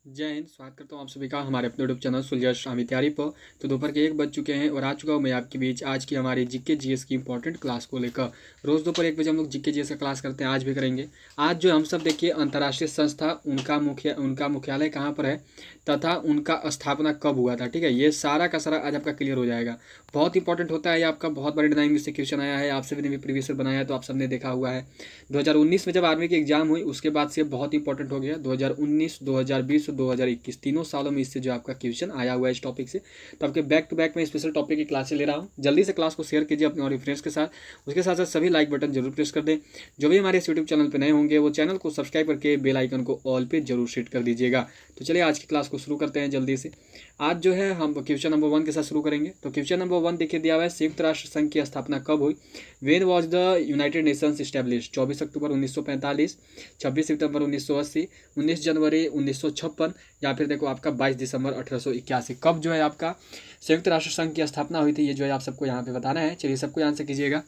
जय हिंद। स्वागत करता हूँ आप सभी का हमारे अपने यूट्यूब चैनल सुलझा शामी तैयारी पर। तो दोपहर के 1 बज चुके हैं और आ चुका हूँ मैं आपके बीच आज की हमारी जीके जीएस की इंपॉर्टेंट क्लास को लेकर। रोज़ दोपहर 1 बजे हम लोग जीके जीएस का क्लास करते हैं, आज भी करेंगे। आज जो हम सब देखिए अंतर्राष्ट्रीय संस्था उनका मुख्यालय कहाँ पर है तथा उनका स्थापना कब हुआ था, ठीक है। ये सारा का सारा आज आपका क्लियर हो जाएगा। बहुत इंपॉर्टेंट होता है ये आपका, बहुत बड़े डिजाइन से क्वेश्चन आया है, आप सभी ने भी प्रीवियस बनाया है तो आप सबने देखा हुआ है। 2019 में जब आर्मी की एग्जाम हुई उसके बाद से बहुत इंपॉर्टेंट हो गया। 2019, 2020 और 2021 तीनों सालों में इससे जो आपका क्वेश्चन आया हुआ है इस टॉपिक से। तो आपके बैक टू बैक में स्पेशल टॉपिक की क्लासें ले रहा हूँ। जल्दी से क्लास को शेयर कीजिए अपने और फ्रेंड्स के साथ। उसके साथ साथ सभी लाइक बटन जरूर प्रेस कर दें। जो भी हमारे इस यूट्यूब चैनल पर नए होंगे वो चैनल को सब्सक्राइब करके बेल आइकन को ऑल पे जरूर सेट कर दीजिएगा। तो चलिए आज की क्लास को शुरू करते हैं जल्दी से। आज जो है हम क्वेश्चन नंबर 1 के साथ शुरू करेंगे। तो क्वेश्चन नंबर 1 देखिए दिया हुआ है, संयुक्त राष्ट्र संघ की स्थापना कब हुई? When was the United Nations establish? 24 अक्टूबर 1945, 26 सितंबर 1980, 19 जनवरी 1956 या फिर देखो आपका 22 दिसंबर 1881। कब जो है आपका संयुक्त राष्ट्र संघ की स्थापना हुई थी, ये जो है आप सबको यहाँ पे बताना है। चलिए सबको आंसर कीजिएगा।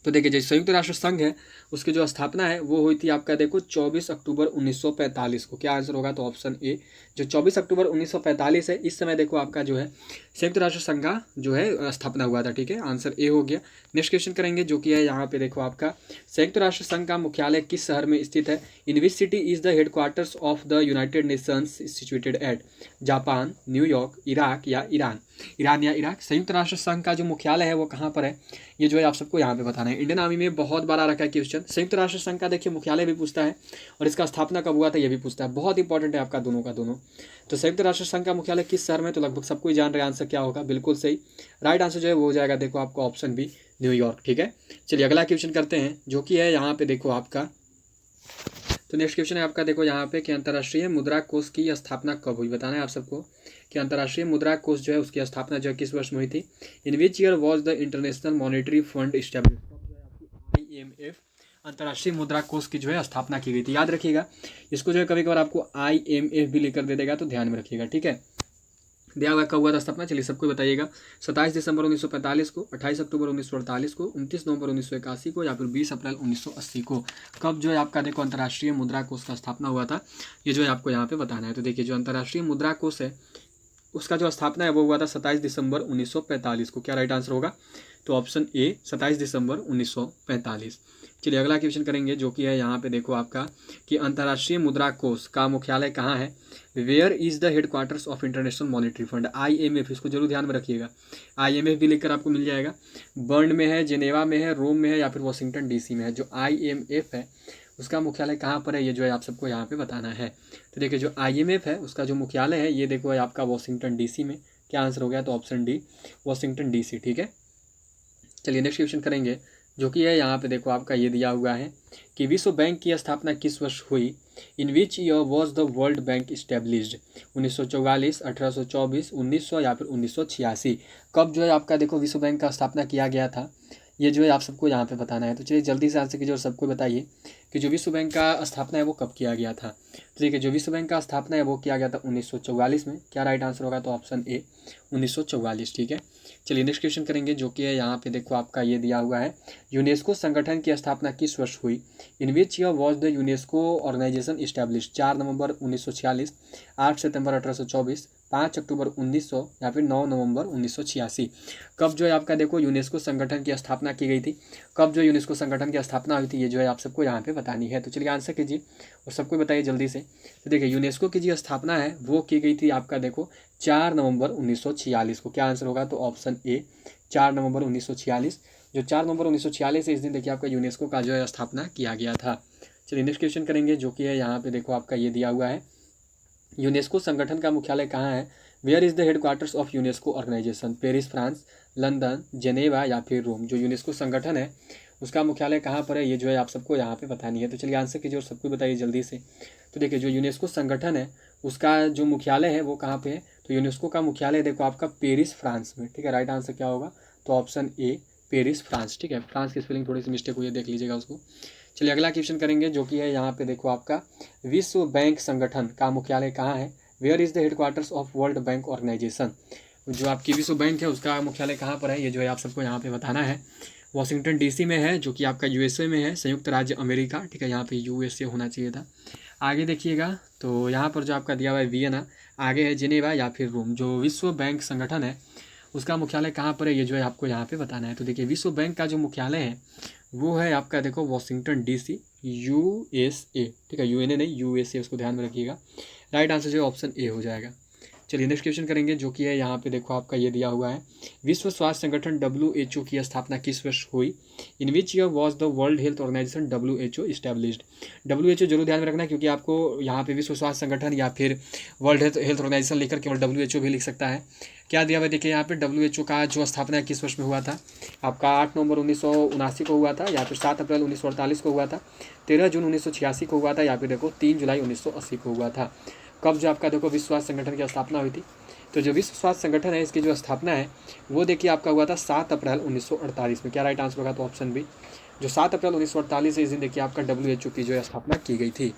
तो देखिए जो संयुक्त राष्ट्र संघ है उसकी जो स्थापना है वो हुई थी आपका देखो 24 अक्टूबर 1945 को। क्या आंसर होगा? तो ऑप्शन ए जो 24 अक्टूबर 1945 है, इस समय देखो आपका जो है संयुक्त राष्ट्र संघ का जो है स्थापना हुआ था, ठीक है। आंसर ए हो गया। नेक्स्ट क्वेश्चन करेंगे जो कि है यहाँ पे देखो आपका संयुक्त राष्ट्र संघ का मुख्यालय किस शहर में स्थित है? In which city is the headquarters of the United Nations situated at? Japan, New York, Iraq या ईरान? ईरान या इराक? संयुक्त राष्ट्र संघ का जो मुख्यालय है वो कहाँ पर है, ये जो है आप सबको यहाँ पे बताना है। इंडियन आर्मी में बहुत बार आ रखा है क्वेश्चन। संयुक्त राष्ट्र संघ का देखिए मुख्यालय भी पूछता है और इसका स्थापना कब हुआ था ये भी पूछता है। बहुत इंपॉर्टेंट है आपका दोनों का दोनों। तो संयुक्त राष्ट्र संघ का मुख्यालय किस शहर में? तो लगभग सबको ही जान रहे आंसर क्या होगा, बिल्कुल सही। राइट आंसर जो है वो हो जाएगा देखो आपका ऑप्शन बी, न्यूयॉर्क, ठीक है। चलिए अगला क्वेश्चन करते हैं जो कि है यहाँ पे देखो आपका। तो नेक्स्ट क्वेश्चन है आपका देखो यहाँ पे कि अंतर्राष्ट्रीय मुद्रा कोष की स्थापना कब हुई? बताना है आप सबको कि अंतर्राष्ट्रीय मुद्रा कोष जो है उसकी स्थापना जो है किस वर्ष में हुई थी? In which year was the International Monetary Fund establish? कब जो है आपकी IMF अंतर्राष्ट्रीय मुद्रा कोष की जो है स्थापना की गई थी? याद रखिएगा इसको जो है कभी कभार आपको IMF भी लेकर दे देगा तो ध्यान में रखिएगा, ठीक है। दिया हुआ कब हुआ था स्थापना? चलिए सबको बताइएगा। 27 दिसंबर 1945 को, 28 अक्टूबर 1948 को, 29 नवंबर 1981 को या फिर 20 अप्रैल 1980 को। कब जो है आपका देखो अंतर्राष्ट्रीय मुद्रा कोष का स्थापना हुआ था, ये जो है आपको यहाँ पे बताना है। तो देखिए जो अंतर्राष्ट्रीय मुद्रा कोष है उसका जो स्थापना है वो हुआ था 27 दिसंबर 1945 को। क्या राइट आंसर होगा? तो ऑप्शन ए 27 दिसंबर 1945। चलिए अगला क्वेश्चन करेंगे जो कि है यहाँ पे देखो आपका कि अंतर्राष्ट्रीय मुद्रा कोष का मुख्यालय कहाँ है? Where is the headquarters of International Monetary Fund? IMF, इसको जरूर ध्यान में रखिएगा। IMF भी लेकर आपको मिल जाएगा। बर्न में है, जेनेवा में है, रोम में है या फिर वाशिंगटन DC में है। जो IMF है उसका मुख्यालय कहाँ पर है, ये जो है आप सबको यहाँ पे बताना है। तो देखिए जो IMF है उसका जो मुख्यालय है ये देखो है आपका वाशिंगटन DC में। क्या आंसर हो गया? तो ऑप्शन डी, वाशिंगटन DC, ठीक है। चलिए नेक्स्ट क्वेश्चन करेंगे जो कि है यहाँ पे देखो आपका ये दिया हुआ है कि विश्व बैंक की स्थापना किस वर्ष हुई? In which year was the World Bank established? 1944, 1824, 1900 या फिर 1986? कब जो है आपका देखो विश्व बैंक का स्थापना किया गया था, ये जो है आप सबको यहाँ पे बताना है। तो चलिए जल्दी से आंसर कीजिए और सबको बताइए कि जो विश्व बैंक का स्थापना है वो कब किया गया था। तो देखिए जो विश्व बैंक का स्थापना है वो किया गया था 1944 में। क्या राइट आंसर होगा? तो ऑप्शन ए 1944, ठीक है। चलिए नेक्स्ट क्वेश्चन करेंगे जो कि है यहाँ पे देखो आपका ये दिया हुआ है, यूनेस्को संगठन की स्थापना किस वर्ष हुई? In which year was the UNESCO organization establish? 4 नवंबर 1946, 8 सितंबर 1824, 5 अक्टूबर 1900 या फिर 9 नवंबर 1986? कब जो है आपका देखो यूनेस्को संगठन की स्थापना की गई थी? कब जो यूनेस्को संगठन की स्थापना हुई थी ये जो है आप सबको यहाँ पे बतानी है। तो चलिए आंसर कीजिए और सबको बताइए जल्दी से। तो देखिए यूनेस्को की जो स्थापना है वो की गई थी आपका देखो 4 नवंबर 1946 को। क्या आंसर होगा? तो ऑप्शन ए 4 नवंबर 1946। जो 4 नवंबर 1946 है इस दिन देखिए आपका यूनेस्को का जो है स्थापना किया गया था। चलिए नेक्स्ट क्वेश्चन करेंगे जो कि है यहाँ पे देखो आपका ये दिया हुआ है, यूनेस्को संगठन का मुख्यालय कहाँ है? Where is the headquarters of UNESCO organisation? Paris France, London, Geneva या फिर रोम? जो यूनेस्को संगठन है उसका मुख्यालय कहाँ पर है, ये जो है आप सबको यहाँ पे बतानी है। तो चलिए आंसर कीजिए और सबको बताइए जल्दी से। तो देखिए जो यूनेस्को संगठन है उसका जो मुख्यालय है वो कहाँ पे है? तो यूनेस्को का मुख्यालय देखो आपका पेरिस फ्रांस में, ठीक है। राइट आंसर क्या होगा? तो ऑप्शन ए पेरिस फ्रांस, ठीक है। फ्रांस की स्पेलिंग थोड़ी सी मिस्टेक हुई है, देख लीजिएगा उसको। चलिए अगला क्वेश्चन करेंगे जो कि है यहाँ पे देखो आपका विश्व बैंक संगठन का मुख्यालय कहाँ है? Where is the headquarters of World Bank organisation? जो आपकी विश्व बैंक है उसका मुख्यालय कहाँ पर है, ये जो है आप सबको यहाँ पे बताना है। वाशिंगटन DC में है जो कि आपका USA में है, संयुक्त राज्य अमेरिका, ठीक है। यहाँ पे USA होना चाहिए था। आगे देखिएगा तो यहाँ पर जो आपका दिया हुआ है वियना, आगे है जिनेवा या फिर रोम। जो विश्व बैंक संगठन है उसका मुख्यालय कहाँ पर है, ये जो है आपको यहाँ पे बताना है। तो देखिए विश्व बैंक का जो मुख्यालय है वो है आपका देखो वॉशिंगटन DC USA, ठीक है, UN नहीं USA, उसको ध्यान में रखिएगा। राइट आंसर जो है ऑप्शन ए हो जाएगा। चलिए नेक्स्ट क्वेश्चन करेंगे, जो कि है यहाँ पे देखो आपका ये दिया हुआ है, विश्व स्वास्थ्य संगठन WHO की स्थापना किस वर्ष हुई? In which year was the World Health organisation WHO established? WHO जरूर ध्यान में रखना, क्योंकि आपको यहाँ पे विश्व स्वास्थ्य संगठन या फिर वर्ल्ड हेल्थ ऑर्गेनाइजेशन लिखकर केवल WHO भी लिख सकता है। क्या दिया हुआ देखिए यहाँ पे WHO का जो स्थापना किस वर्ष में हुआ था? आपका 8 नवंबर 1979 को हुआ था, या फिर 7 अप्रैल 1948 को हुआ था, 13 जून 1986 को हुआ था, या फिर देखो 3 जुलाई 1980 को हुआ था। कब जो आपका देखो विश्व स्वास्थ्य संगठन की स्थापना हुई थी? तो जो विश्व स्वास्थ्य संगठन है इसकी जो स्थापना है वो देखिए आपका हुआ था 7 अप्रैल 1948 में। क्या राइट आंसर होगा? तो ऑप्शन बी, जो 7 अप्रैल 1948 है, इस दिन देखिए आपका WHO की जो स्थापना की गई थी।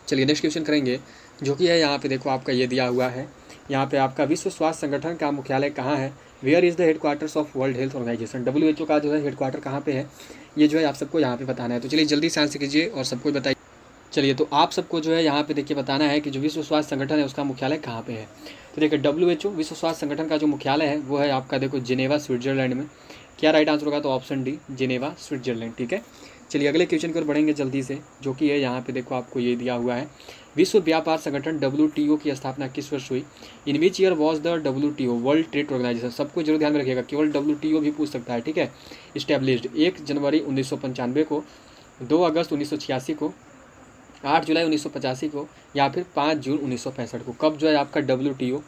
चलिए नेक्स्ट क्वेश्चन करेंगे, जो कि है यहाँ पे देखो आपका ये दिया हुआ है, यहाँ पे आपका विश्व स्वास्थ्य संगठन का मुख्यालय कहाँ है? Where is the headquarters of World Health organisation? WHO का जो है हेडक्वार्टर कहाँ पे है, ये जो है आप सबको यहाँ पे बताना है। तो चलिए जल्दी से आंसर कीजिए और सबको बताइए। चलिए तो आप सबको जो है यहाँ पे देखिए बताना है कि जो विश्व स्वास्थ्य संगठन है उसका मुख्यालय कहाँ पे है। तो देखिए WHO विश्व स्वास्थ्य संगठन का जो मुख्यालय है वो है आपका देखो जिनेवा स्विट्जरलैंड में। क्या राइट आंसर होगा? तो ऑप्शन डी, जिनेवा स्विट्जरलैंड, ठीक है। चलिए अगले क्वेश्चन की ओर बढ़ेंगे जल्दी से, जो कि है यहाँ पे देखो आपको ये दिया हुआ है, विश्व व्यापार संगठन WTO की स्थापना किस वर्ष हुई? In which year was the WTO World Trade Organization? सबको जरूर ध्यान में रखिएगा, केवल WTO भी पूछ सकता है, ठीक है। इस्टेब्लिश्ड 1 जनवरी 1995 को, 2 अगस्त 1986 को, 8 जुलाई 1985 को, या फिर 5 जून 1965 को। कब जो है आपका WTO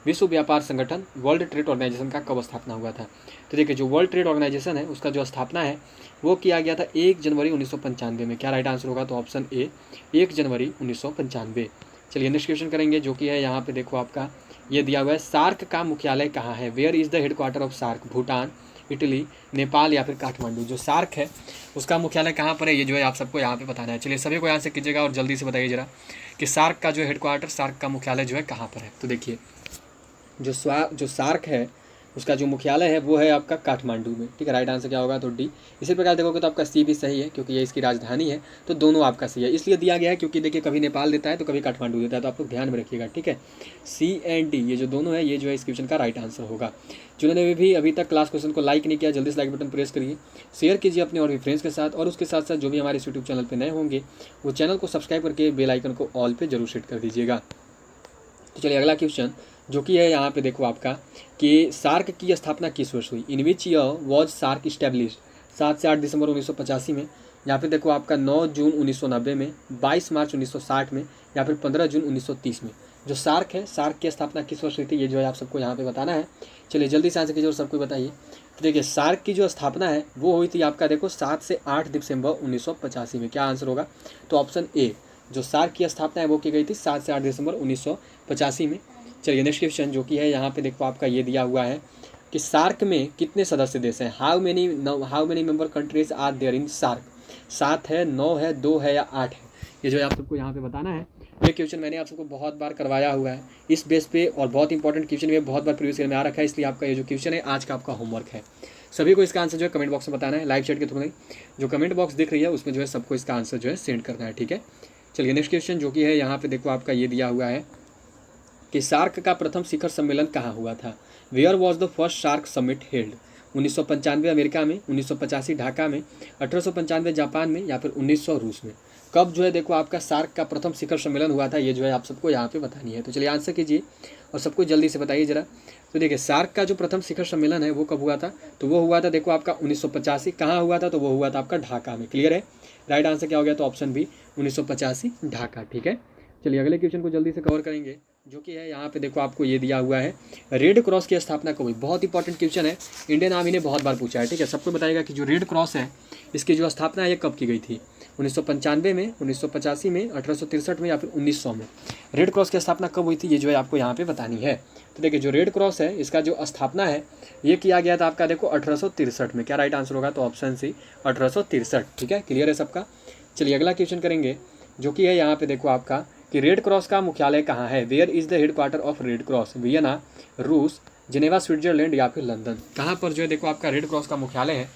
विश्व व्यापार संगठन वर्ल्ड ट्रेड ऑर्गेनाइजेशन का कब स्थापना हुआ था? तो देखिए जो वर्ल्ड ट्रेड ऑर्गेनाइजेशन है उसका जो स्थापना है वो किया गया था 1 जनवरी 1995 में। क्या राइट आंसर होगा? तो ऑप्शन ए, 1 जनवरी 1995। चलिए नेक्स्ट क्वेश्चन करेंगे, जो कि है यहाँ पे देखो आपका ये दिया हुआ है, सार्क का मुख्यालय कहाँ है? Where is the headquarter of SAARC? Bhutan, Italy, Nepal, या फिर काठमांडू? जो सार्क है उसका मुख्यालय कहाँ पर है, ये जो है आप सबको यहाँ पे बताना है। चलिए सभी को यहाँ से कीजिएगा और जल्दी से बताइए जरा कि सार्क का जो हेडक्वार्टर, सार्क का मुख्यालय जो है कहाँ पर है। तो देखिए जो सार्क है उसका जो मुख्यालय है वो है आपका काठमांडू में, ठीक है। राइट आंसर क्या होगा? तो डी। इसी प्रकार देखोगे तो आपका सी भी सही है, क्योंकि ये इसकी राजधानी है, तो दोनों आपका सही है। इसलिए दिया गया है क्योंकि देखिए कभी नेपाल देता है तो कभी काठमांडू देता है, तो आप लोग ध्यान में रखिएगा, ठीक है। सी एंड डी ये जो दोनों है ये जो है इस क्वेश्चन का राइट आंसर होगा। जिन्होंने भी अभी तक क्लास क्वेश्चन को लाइक नहीं किया, जल्दी से लाइक बटन प्रेस करिए, शेयर कीजिए अपने और भी फ्रेंड्स के साथ, और उसके साथ साथ जो भी हमारे यूट्यूब चैनल पर नए होंगे वो चैनल को सब्सक्राइब करके बेल आइकन को ऑल पे जरूर सेट कर दीजिएगा। तो चलिए अगला क्वेश्चन, जो कि है यहाँ पे देखो आपका कि सार्क की स्थापना किस वर्ष हुई? In which year was SAARC established? 7 से 8 दिसंबर 1985 में, या फिर देखो आपका 9 जून 1990 में, 22 मार्च 1960 में, या फिर 15 जून 1930 में। जो सार्क है, सार्क की स्थापना किस वर्ष हुई थी, ये जो है आप सबको यहाँ पे बताना है। चलिए जल्दी से आंसर कीजिए और सबको बताइए। तो देखिए सार्क की जो स्थापना है वो हुई थी आपका देखो 7 से 8 दिसंबर 1985 में। क्या आंसर होगा? तो ऑप्शन ए, जो सार्क की स्थापना है वो की गई थी 7 से 8 दिसंबर 1985 में। चलिए नेक्स्ट क्वेश्चन, जो कि है यहाँ पे देखो आपका ये दिया हुआ है कि सार्क में कितने सदस्य देश हैं? How many member countries are there in SAARC? 7 है, 9 है, 2 है, या 8 है? ये जो है आप सबको यहाँ पे बताना है। ये क्वेश्चन मैंने आप सबको बहुत बार करवाया हुआ है इस बेस पे, और बहुत इंपॉर्टेंट क्वेश्चन ये बहुत बार प्रीवियस ईयर में आ रखा है, इसलिए आपका ये जो क्वेश्चन है आज का आपका होमवर्क है। सभी को इसका आंसर जो है कमेंट बॉक्स में बताना है, लाइव चैट के थ्रू नहीं, जो कमेंट बॉक्स दिख रही है उसमें जो है सबको इसका आंसर जो है सेंड करना है, ठीक है। चलिए नेक्स्ट क्वेश्चन, जो कि है यहाँ पे देखो आपका ये दिया हुआ है कि सार्क का प्रथम शिखर सम्मेलन कहाँ हुआ था? Where was the first SAARC summit held? 1995 America में, 1985 ढाका में, 1895 जापान में, या फिर 1900 रूस में? कब जो है देखो आपका सार्क का प्रथम शिखर सम्मेलन हुआ था, ये जो है आप सबको यहाँ पे बतानी है। तो चलिए आंसर कीजिए और सबको जल्दी से बताइए जरा। तो देखिए सार्क का जो प्रथम शिखर सम्मेलन है वो कब हुआ था? तो वो हुआ था देखो आपका 1985। कहाँ हुआ था? तो वो हुआ था आपका ढाका में। क्लियर है? राइट आंसर क्या हो गया? तो ऑप्शन बी, 1985 ढाका, ठीक है। चलिए अगले क्वेश्चन को जल्दी से कवर करेंगे, जो कि है यहाँ पे देखो आपको ये दिया हुआ है, रेड क्रॉस की स्थापना कब हुई? बहुत इंपॉर्टेंट क्वेश्चन है, इंडियन आर्मी ने बहुत बार पूछा है, ठीक है। सबको बताएगा कि जो रेड क्रॉस है इसकी जो स्थापना है ये कब की गई थी? 1995 में, 1985 में, 1863 में, या फिर 1900 में? रेड क्रॉस की स्थापना कब हुई थी, ये जो है आपको यहाँ पे बतानी है। तो देखिए जो रेड क्रॉस है इसका जो स्थापना है ये किया गया था आपका देखो 1863 में। क्या राइट आंसर होगा? तो ऑप्शन सी, 1863, ठीक है। क्लियर है सबका? चलिए अगला क्वेश्चन करेंगे, जो कि है यहाँ पे देखो आपका कि रेड क्रॉस का मुख्यालय कहाँ है? Where is the headquarter of Red Cross? Vienna, रूस, जिनेवा स्विट्जरलैंड, या फिर लंदन? कहाँ पर जो है देखो आपका रेड क्रॉस का मुख्यालय है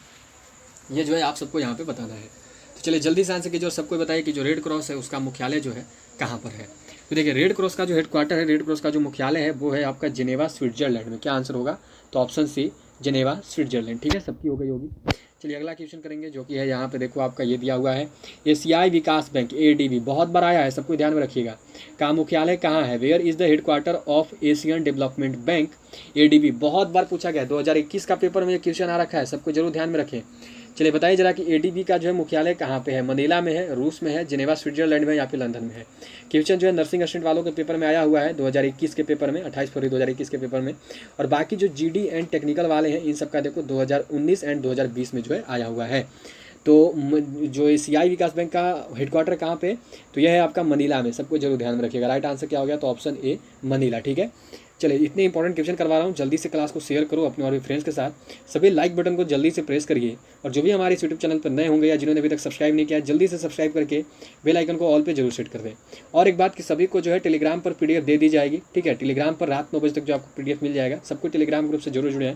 ये जो है आप सबको यहाँ पे बताना है। तो चलिए जल्दी से आंसर कीजिए और सबको बताइए कि जो रेड क्रॉस है उसका मुख्यालय जो है कहाँ पर है। तो देखिए रेड क्रॉस का जो हेडक्वार्टर है, रेड क्रॉस का जो मुख्यालय है वो है आपका जिनेवा स्विट्जरलैंड में। क्या आंसर होगा? तो ऑप्शन सी जिनेवा स्विट्जरलैंड। ठीक है, सबकी हो गई होगी। चलिए अगला क्वेश्चन करेंगे जो कि है यहाँ पे देखो आपका ये दिया हुआ है एशियाई विकास बैंक ADB, बहुत बार आया है, सबको ध्यान में रखिएगा। का मुख्यालय कहाँ है? Where is the headquarter of Asian Development Bank ADB, बहुत बार पूछा गया। 2021 का पेपर में ये क्वेश्चन आ रखा है, सबको जरूर ध्यान में रखें। चलिए बताइए जरा कि ADB का जो है मुख्यालय कहाँ पे है? मनीला में है, रूस में है, जिनेवा स्विट्जरलैंड में या फिर लंदन में है? क्वेश्चन जो है नर्सिंग असिस्टेंट वालों के पेपर में आया हुआ है 2021 के पेपर में, 28 फरवरी 2021 के पेपर में। और बाकी जो GD एंड टेक्निकल वाले हैं इन सबका देखो 2019 एंड 2020 में जो है आया हुआ है। तो जो एशियाई विकास बैंक का हेडक्वार्टर कहाँ पे? तो यह है आपका मनीला में, सबको जरूर ध्यान में रखिएगा। राइट आंसर क्या हो गया? तो ऑप्शन ए मनीला। ठीक है, चलिए इतने इंपॉर्टेंट क्वेश्चन करवा रहा हूँ, जल्दी से क्लास को शेयर करो अपने और भी फ्रेंड्स के साथ। सभी लाइक बटन को जल्दी से प्रेस करिए और जो भी हमारे इस यूट्यूब चैनल पर नए होंगे या जिन्होंने अभी तक सब्सक्राइब नहीं किया, जल्दी से सब्सक्राइब करके बेल आइकन को ऑल पे जरूर सेट कर दें। और एक बात कि सभी को जो है टेलीग्राम पर PDF दे दी जाएगी। ठीक है, टेलीग्राम पर रात 9 बजे तक जो आपको PDF मिल जाएगा। सबको टेलीग्राम ग्रुप से जरूर जुड़े।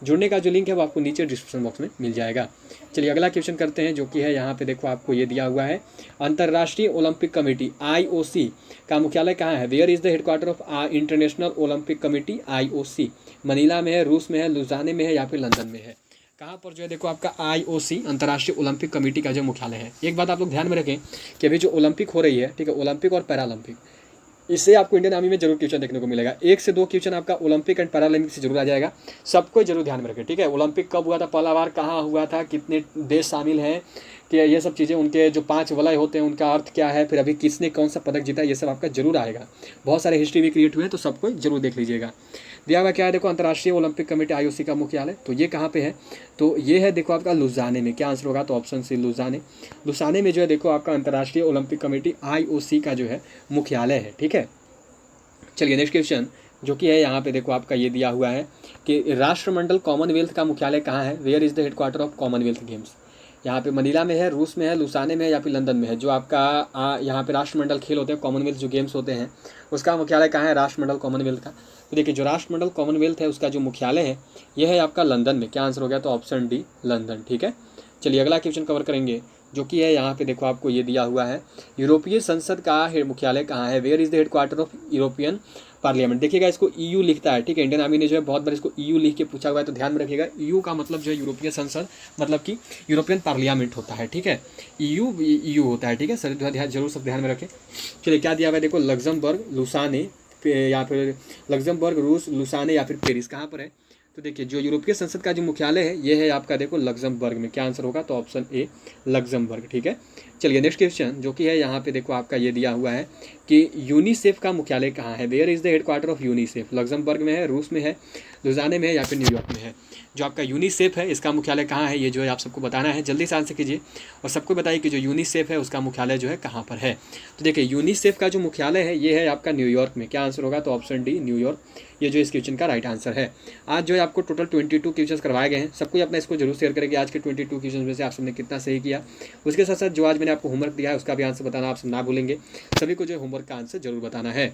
जुड़ने का जो लिंक है वो आपको नीचे डिस्क्रिप्शन बॉक्स में मिल जाएगा। चलिए अगला क्वेश्चन करते हैं जो कि है यहाँ पे देखो आपको ये दिया हुआ है अंतर्राष्ट्रीय ओलंपिक कमेटी IOC का मुख्यालय कहाँ है? Where is the headquarter of International Olympic Committee IOC? Manila में है, रूस में है, लुधियाना में है या फिर लंदन में है? कहाँ पर जो है देखो आपका IOC अंतर्राष्ट्रीय ओलंपिक कमेटी का जो मुख्यालय है। एक बात आप लोग ध्यान में रखें कि अभी जो ओलंपिक हो रही है, ठीक है, ओलंपिक और पैरालंपिक, इससे आपको इंडियन आर्मी में जरूर क्वेश्चन देखने को मिलेगा। 1 से 2 क्वेश्चन आपका ओलंपिक एंड पैरालंपिक से जरूर आ जाएगा। सबको जरूर ध्यान में रखें। ठीक है, ओलंपिक कब हुआ था, पहला बार कहाँ हुआ था, कितने देश शामिल हैं, कि ये सब चीज़ें, उनके जो 5 वलय होते हैं उनका अर्थ क्या है, फिर अभी किसने कौन सा पदक जीता, ये सब आपका जरूर आएगा। बहुत सारे हिस्ट्री भी क्रिएट हुए हैं, तो सबको जरूर देख लीजिएगा। दिया हुआ क्या है देखो अंतर्राष्ट्रीय ओलंपिक कमेटी IOC का मुख्यालय, तो ये कहाँ पे है? तो ये है देखो आपका लुधियाना में। क्या आंसर होगा? तो ऑप्शन सी लुधियाना में जो है देखो आपका अंतर्राष्ट्रीय ओलंपिक कमेटी IOC का जो है मुख्यालय है। ठीक है, चलिए नेक्स्ट क्वेश्चन जो कि है यहाँ पे देखो आपका ये दिया हुआ है कि राष्ट्रमंडल कॉमनवेल्थ का मुख्यालय कहाँ है? Where is the headquarter of Commonwealth Games? यहाँ पे मनीला में है, रूस में है, लुधियाना में है या फिर लंदन में है? जो आपका यहाँ पे राष्ट्रमंडल खेल होते हैं, कॉमनवेल्थ जो गेम्स होते हैं, उसका मुख्यालय कहाँ है राष्ट्रमंडल कॉमनवेल्थ का? तो देखिए जो राष्ट्रमंडल कॉमनवेल्थ है उसका जो मुख्यालय है यह है आपका लंदन में। क्या आंसर हो गया? तो ऑप्शन डी लंदन। ठीक है, चलिए अगला क्वेश्चन कवर करेंगे जो कि है यहाँ पे देखो आपको ये दिया हुआ है यूरोपीय संसद का मुख्यालय कहाँ है? Where is the headquarter of European Parliament? देखिएगा इसको EU लिखता है। ठीक है, इंडियन आर्मी ने जो है बहुत बार इसको EU लिख के पूछा हुआ है, तो ध्यान में रखिएगा। EU का मतलब जो है यूरोपीय संसद, मतलब कि यूरोपियन पार्लियामेंट होता है। ठीक है, EU होता है। ठीक है सर, जरूर सब ध्यान में रखें। चलिए क्या दिया हुआ है देखो लग्जमबर्ग, लुसाने या फिर लग्जमबर्ग, रूस, लुसाने या फिर पेरिस, कहाँ पर है? तो देखिए जो यूरोपीय संसद का जो मुख्यालय है ये है आपका देखो लग्जमबर्ग में। क्या आंसर होगा? तो ऑप्शन ए लग्जमबर्ग। ठीक है, चलिए नेक्स्ट क्वेश्चन जो कि है यहाँ पे देखो आपका ये दिया हुआ है कि यूनिसेफ का मुख्यालय कहाँ है? Where is the headquarter of UNICEF? Luxembourg में है, रूस में है, लुधियाना में है या फिर न्यूयॉर्क में है? जो आपका यूनिसेफ है इसका मुख्यालय कहाँ है, ये जो है आप सबको बताना है। जल्दी से आंसर कीजिए और सबको बताइए कि जो यूनिसेफ है उसका मुख्यालय जो है कहाँ पर है। तो देखिए यूनिसेफ का जो मुख्यालय है ये है आपका न्यूयॉर्क में। क्या आंसर होगा? तो ऑप्शन डी न्यूयॉर्क, ये जो इस क्वेश्चन का राइट आंसर है। आज जो है आपको टोटल 22 क्वेश्चन करवाए गए हैं। सबको अपना इसको जरूर शेयर करेंगे आज के 22 क्वेश्चन में से आप सबने कितना सही किया। उसके साथ साथ जो आज मैंने आपको होमवर्क दिया है उसका भी आंसर बताना आप सब ना भूलेंगे। सभी को जो है होमवर्क का आंसर जरूर बताना है।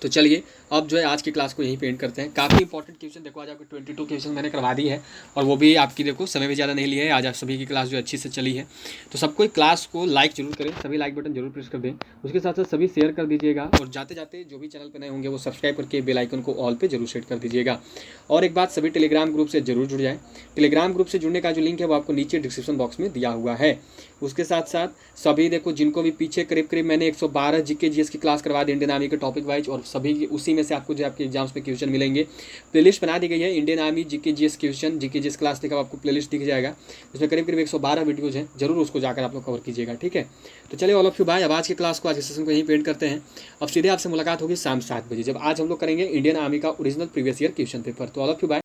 तो चलिए अब जो है आज की क्लास को यहीं पे एंड करते हैं। काफ़ी इंपॉर्टेंट क्वेश्चन देखो आज आपको 22 क्वेश्चन मैंने करवा दी है और वो भी आपकी देखो समय भी ज़्यादा नहीं लिया है। आज आप सभी की क्लास जो अच्छी से चली है, तो सबको क्लास को लाइक जरूर करें, सभी लाइक बटन जरूर प्रेस कर दें। उसके साथ साथ सभी शेयर कर दीजिएगा और जाते जाते जो भी चैनल पर नए होंगे वो सब्सक्राइब करके बेल आइकन को ऑल पे जरूर सेट कर दीजिएगा। और एक बात, सभी टेलीग्राम ग्रुप से जरूर जुड़ जाए। टेलीग्राम ग्रुप से जुड़ने का जो लिंक है वो आपको नीचे डिस्क्रिप्शन बॉक्स में दिया हुआ है। उसके साथ साथ सभी देखो जिनको भी पीछे करीब मैंने 112 GK GS की क्लास करवा दी इंडियन आर्मी के टॉपिक वाइज, और सभी उसी में से आपको जो आपके एग्जाम्स पे क्वेश्चन मिलेंगे। प्लेलिस्ट बना दी गई है Indian army GK GS question, GK GS class देखा आपको प्लेलिस्ट दिख जाएगा। इसमें करीब 112 वीडियोज हैं, जरूर उसको जाकर आप लोग कवर कीजिएगा। ठीक है, तो चलिए ऑल ऑफ यू बाय। अब आज की क्लास को, आज के सेशन को यहीं पेंट करते हैं। अब सीधे आपसे मुलाकात होगी शाम 7 बजे, जब आज हम लोग करेंगे इंडियन आर्मी का original previous year question paper. तो ऑल ऑफ यू बाय।